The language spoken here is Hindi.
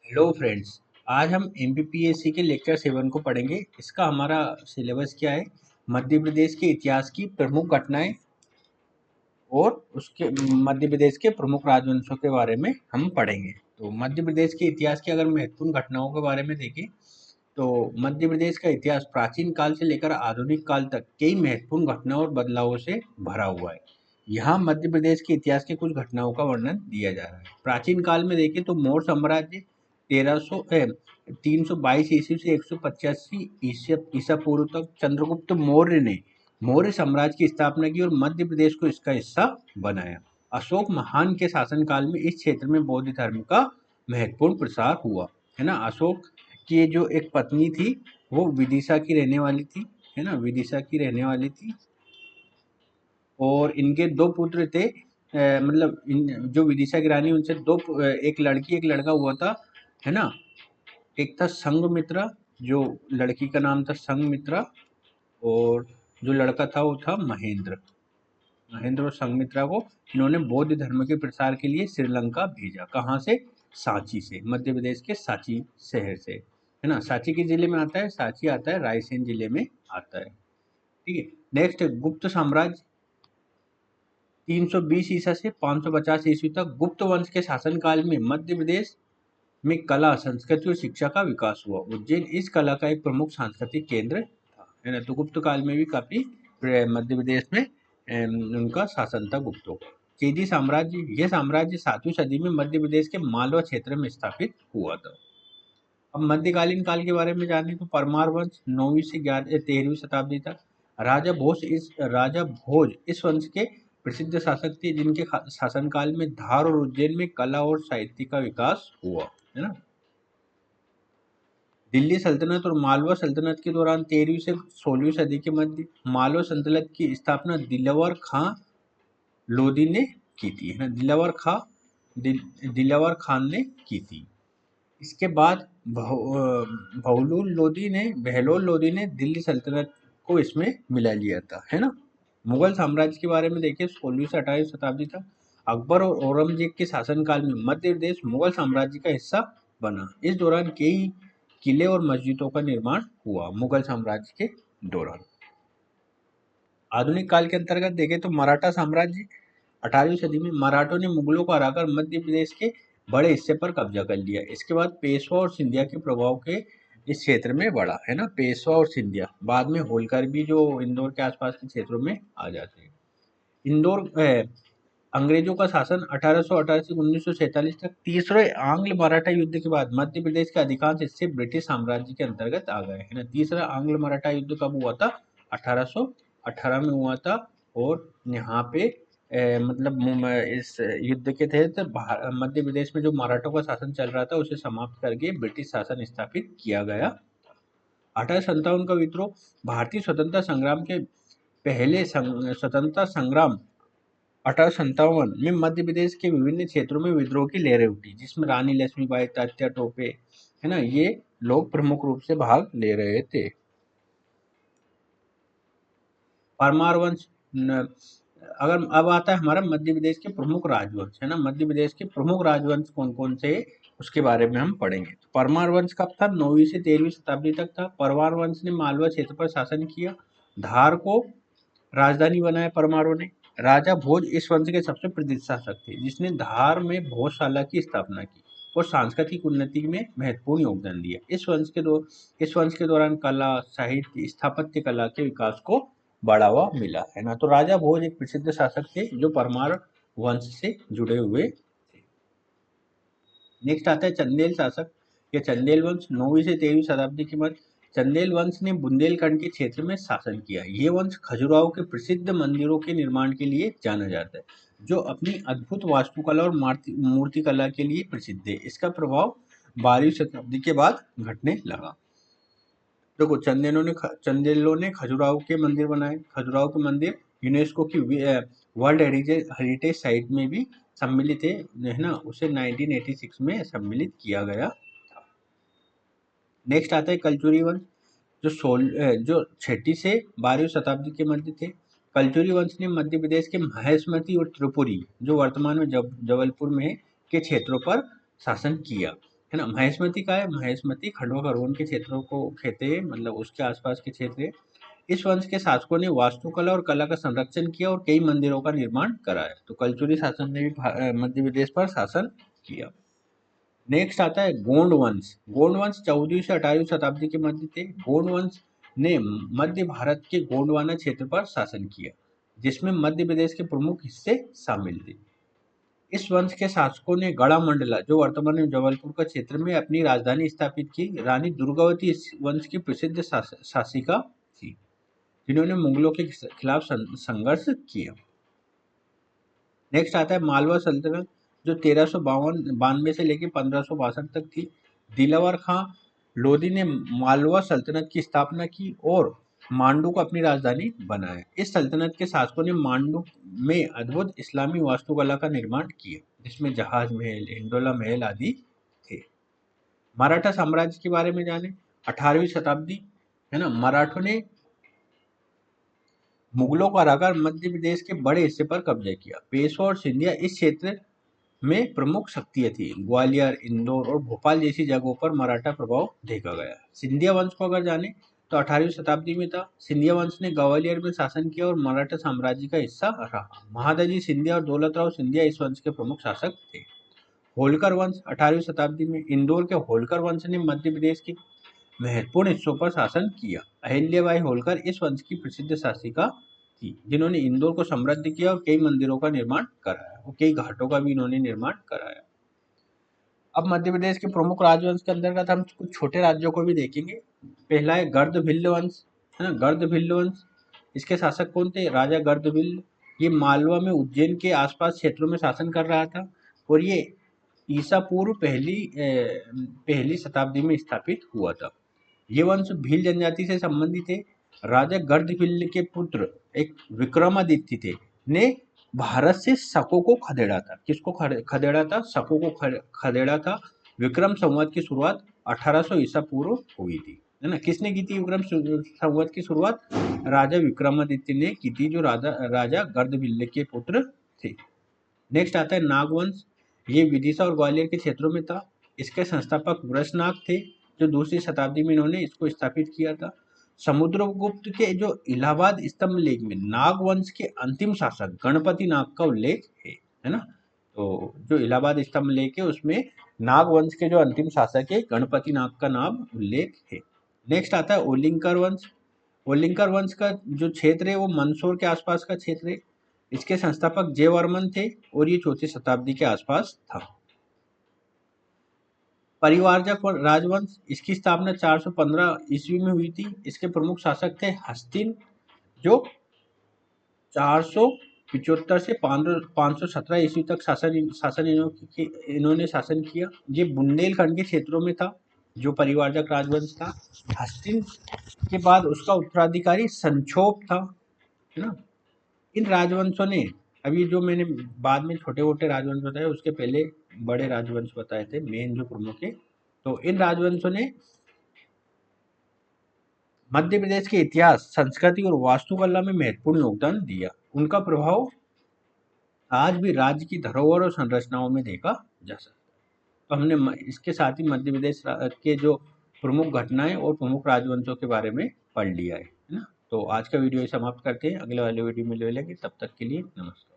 Hello friends. आज हम एमपीपीएससी के लेक्चर 7 को पढ़ेंगे। इसका हमारा सिलेबस क्या है? मध्य प्रदेश के इतिहास की प्रमुख घटनाएं और उसके मध्य प्रदेश के प्रमुख राजवंशों के बारे में हम पढ़ेंगे। तो मध्य प्रदेश के इतिहास की अगर महत्वपूर्ण घटनाओं के बारे में देखें तो मध्य प्रदेश का इतिहास प्राचीन काल से लेकर आधुनिक काल तक कई महत्वपूर्ण घटनाओं और बदलावों से भरा हुआ है। यहाँ मध्य प्रदेश के इतिहास के कुछ घटनाओं का वर्णन दिया जा रहा है। प्राचीन काल में देखें तो मौर्य साम्राज्य 322 ईस्वी से 185 ईसा पूर्व तक चंद्रगुप्त मौर्य ने मौर्य साम्राज्य की स्थापना की और मध्य प्रदेश को इसका हिस्सा बनाया। अशोक महान के शासनकाल में इस क्षेत्र में बौद्ध धर्म का महत्वपूर्ण प्रसार हुआ, है ना। अशोक की जो एक पत्नी थी वो विदिशा की रहने वाली थी, है ना, विदिशा की रहने वाली थी। और इनके दो पुत्र थे, मतलब जो विदिशा की रानी उनसे एक लड़की एक लड़का हुआ था, है ना। एक था संघमित्रा, जो लड़की का नाम था संघमित्रा, और जो लड़का था वो था महेंद्र। महेंद्र और संघमित्रा को इन्होंने बौद्ध धर्म के प्रसार के लिए श्रीलंका भेजा। कहाँ से? सांची से, मध्य प्रदेश के सांची शहर से, है ना। सांची के जिले में आता है, सांची आता है रायसेन जिले में आता है। ठीक है। नेक्स्ट, गुप्त साम्राज्य 320 ईसा से 550 ईस्वी तक गुप्त वंश के शासनकाल में मध्य प्रदेश में कला, संस्कृति और शिक्षा का विकास हुआ। उज्जैन इस कला का एक प्रमुख सांस्कृतिक केंद्र था, है ना। तो गुप्त काल में भी काफी मध्य प्रदेश में उनका शासन था गुप्तों का। चेदी साम्राज्य, यह साम्राज्य 7वीं सदी में मध्य प्रदेश के मालवा क्षेत्र में स्थापित हुआ था। अब मध्यकालीन काल के बारे में जाने तो परमार वंश 9वीं से 13वीं शताब्दी तक। राजा भोज इस वंश के प्रसिद्ध शासक थे, जिनके शासनकाल में धार और उज्जैन में कला और साहित्य का विकास हुआ, है ना। दिल्ली सल्तनत और मालवा सल्तनत के दौरान 13वीं से 16वीं सदी के मध्य मालवा सल्तनत की स्थापना दिलावर खां लोदी ने की थी, है ना। दिलावर खान ने की थी। इसके बाद बहलोल लोदी ने दिल्ली सल्तनत को इसमें मिला लिया था, है ना। मुगल साम्राज्य के बारे में देखिए 16वीं से 18वीं शताब्दी तक अकबर और औरंगजेब के शासनकाल में मध्य प्रदेश मुगल साम्राज्य का हिस्सा बना। इस दौरान कई किले और मस्जिदों का निर्माण हुआ मुगल साम्राज्य के दौरान। आधुनिक काल के अंतर्गत देखें तो मराठा साम्राज्य 18वीं सदी में मराठों ने मुगलों को हराकर मध्य प्रदेश के बड़े हिस्से पर कब्जा कर लिया। इसके बाद पेशवा और सिंधिया के प्रभाव के इस क्षेत्र में बढ़ा, है ना। पेशवा और सिंधिया, बाद में होलकर भी जो इंदौर के आसपास के क्षेत्रों में आ जाते हैं। अंग्रेजों का शासन 1818 से 1947 तक। तीसरे आंग्ल मराठा युद्ध के बाद मध्य प्रदेश के अधिकांश हिस्से ब्रिटिश साम्राज्य के अंतर्गत आ गए, है ना। तीसरा आंग्ल मराठा युद्ध कब हुआ था? 1818 में हुआ था। और यहाँ पे इस युद्ध के तहत मध्य प्रदेश में जो मराठों का शासन चल रहा था उसे समाप्त करके ब्रिटिश शासन स्थापित किया गया। 1857 का विद्रोह भारतीय स्वतंत्रता संग्राम के पहले स्वतंत्रता संग्राम 1857 में मध्य प्रदेश के विभिन्न क्षेत्रों में विद्रोह की लहरें उठी, जिसमें रानी लक्ष्मीबाई, तात्या टोपे, है ना, ये लोग प्रमुख रूप से भाग ले रहे थे। परमार वंश अगर अब आता है हमारा मध्य प्रदेश के प्रमुख राजवंश, है ना। मध्य प्रदेश के प्रमुख राजवंश कौन कौन से उसके बारे में हम पढ़ेंगे। तो परमार वंश कब था? 9वीं से 13वीं शताब्दी तक था। परमार वंश ने मालवा क्षेत्र पर शासन किया। धार को राजधानी बनाया परमारों ने। राजा भोज इस वंश के सबसे प्रसिद्ध शासक थे, जिसने धार में भोजशाला की स्थापना की और सांस्कृतिक उन्नति में महत्वपूर्ण योगदान दिया। इस वंश के दौरान कला, साहित्य, स्थापत्य कला के विकास को बढ़ावा मिला, है ना। तो राजा भोज एक प्रसिद्ध शासक थे जो परमार वंश से जुड़े हुए थे। नेक्स्ट आता है चंदेल शासक या चंदेल वंश 9वीं से 13वीं शताब्दी के मध्य। चंदेल वंश ने बुंदेलखंड के क्षेत्र में शासन किया। ये वंश खजुराहो के प्रसिद्ध मंदिरों के निर्माण के लिए जाना जाता है, जो अपनी अद्भुत वास्तुकला और मूर्ति कला के लिए प्रसिद्ध है। इसका प्रभाव 12वीं शताब्दी के बाद घटने लगा। देखो, चंदेलों ने खजुराहो के मंदिर बनाए। खजुराहो के मंदिर यूनेस्को की वर्ल्ड हेरिटेज साइट में भी सम्मिलित है ना। उसे 1986 में सम्मिलित किया गया था। नेक्स्ट आता है कलचुरी वंश, जो 6वीं से 12वीं शताब्दी के मध्य थे। कलचुरी वंश ने मध्य प्रदेश के महेशमती और त्रिपुरी, जो वर्तमान में जबलपुर में है, के क्षेत्रों पर शासन किया। है ना। महेशमती का है, महेशमती खंडवा खरगोन के क्षेत्रों को खेते, मतलब उसके आसपास के क्षेत्र है। इस वंश के शासकों ने वास्तुकला और कला का संरक्षण किया और कई मंदिरों का निर्माण कराया। तो कलचुरी शासन ने भी मध्य प्रदेश पर शासन किया। नेक्स्ट आता है गोंड वंश। गोंड वंश 14वीं से 18वीं शताब्दी के मध्य थे। गोंड वंश ने मध्य भारत के गोंडवाना क्षेत्र पर शासन किया, जिसमें मध्य प्रदेश के प्रमुख हिस्से शामिल थे। इस वंश के शासकों ने गढ़ा मंडला, जो वर्तमान में जबलपुर का क्षेत्र में, अपनी राजधानी स्थापित की। रानी दुर्गावती इस वंश की प्रसिद्ध शासिका थी, जिन्होंने मुगलों के खिलाफ संघर्ष किया। नेक्स्ट आता है मालवा सल्तनत, जो 1352 से लेकर 1562 तक थी। दिलावर खां लोधी ने मालवा सल्तनत की स्थापना की और मांडू को अपनी राजधानी बनाया। इस सल्तनत के शासकों ने मांडू में अद्भुत इस्लामी वास्तुकला का निर्माण किया, जिसमें जहाज महल, इंडोला महल आदि थे। मराठा साम्राज्य के बारे में जाने। 18वीं शताब्दी, है ना। मराठों ने मुगलों को हराकर मध्य प्रदेश के बड़े हिस्से पर कब्जा किया। पेशवा और सिंधिया इस क्षेत्र में प्रमुख शक्तियां थी। ग्वालियर, इंदौर और भोपाल जैसी जगहों पर मराठा प्रभाव देखा गया। सिंधिया वंश को अगर जाने तो 18वीं शताब्दी में था। सिंधिया वंश ने ग्वालियर में शासन किया और मराठा साम्राज्य का हिस्सा रहा। महादजी सिंधिया और दौलतराव सिंधिया इस वंश के प्रमुख शासक थे। होलकर वंश 18वीं शताब्दी में। इंदौर के होलकर वंश ने मध्य प्रदेश के महत्वपूर्ण हिस्सों पर शासन किया। अहिल्याबाई होलकर इस वंश की प्रसिद्ध शासिका थी, जिन्होंने इंदौर को समृद्ध किया और कई मंदिरों का निर्माण कराया और कई घाटों का भी इन्होंने निर्माण कराया। अब मध्य प्रदेश के प्रमुख राजवंश के अंतर्गत हम कुछ छोटे राज्यों को भी देखेंगे। पहला है गर्दभिल्ल वंश, है ना। गर्दभिल्ल वंश, इसके शासक कौन थे? राजा गर्दभिल्ल। ये मालवा में उज्जैन के आसपास क्षेत्रों में शासन कर रहा था और ये ईसा पूर्व पहली शताब्दी में स्थापित हुआ था। ये वंश भील जनजाति से संबंधित है। राजा गर्दभिल्ल के पुत्र एक विक्रमादित्य थे, ने भारत से शकों को खदेड़ा था। किसको खदेड़ा था? शकों को खदेड़ा था। विक्रम संवत की शुरुआत 1800 ईसा पूर्व हुई थी, है ना। किसने की थी विक्रम संवत की शुरुआत? राजा विक्रमादित्य ने की थी, जो राजा गर्दभिल्ल के पुत्र थे। नेक्स्ट आता है नागवंश। ये विदिशा और ग्वालियर के क्षेत्रों में था। इसके संस्थापक वृषनाग थे, जो दूसरी शताब्दी में इन्होंने इसको स्थापित किया था। समुद्रगुप्त के जो इलाहाबाद स्तंभ लेख में नागवंश के अंतिम शासक गणपति नाग का उल्लेख है ना। तो जो इलाहाबाद स्तंभ लेख है उसमें नागवंश के जो अंतिम शासक है गणपति नाग का नाम उल्लेख है। नेक्स्ट आता है ओलिंकर वंश। ओलिंकर वंश का जो क्षेत्र है वो मंदसौर के आसपास का क्षेत्र है। इसके संस्थापक जयवर्मन थे और ये 4वीं शताब्दी के आसपास था। परिवारजक राजवंश, इसकी स्थापना 415 ईस्वी में हुई थी। इसके प्रमुख शासक थे हस्तिन, जो 475 से 517 ईस्वी तक इन्होंने शासन किया। ये बुंदेलखंड के क्षेत्रों में था, जो परिवारजक राजवंश था। हस्तिन के बाद उसका उत्तराधिकारी संक्षोभ था, है ना। इन राजवंशों ने, अभी जो मैंने बाद में छोटे मोटे राजवंश बताए उसके पहले बड़े राजवंश बताए थे, मेन जो प्रमुख है। तो इन राजवंशों ने मध्य प्रदेश के इतिहास, संस्कृति और वास्तुकला में महत्वपूर्ण योगदान दिया। उनका प्रभाव आज भी राज्य की धरोहर और संरचनाओं में देखा जा सकता है। तो हमने इसके साथ ही मध्य प्रदेश के जो प्रमुख घटनाएं और प्रमुख राजवंशों के बारे में पढ़ लिया है ना। तो आज का वीडियो समाप्त करते हैं, अगले वाले वीडियो में ले लेंगे। तब तक के लिए नमस्कार।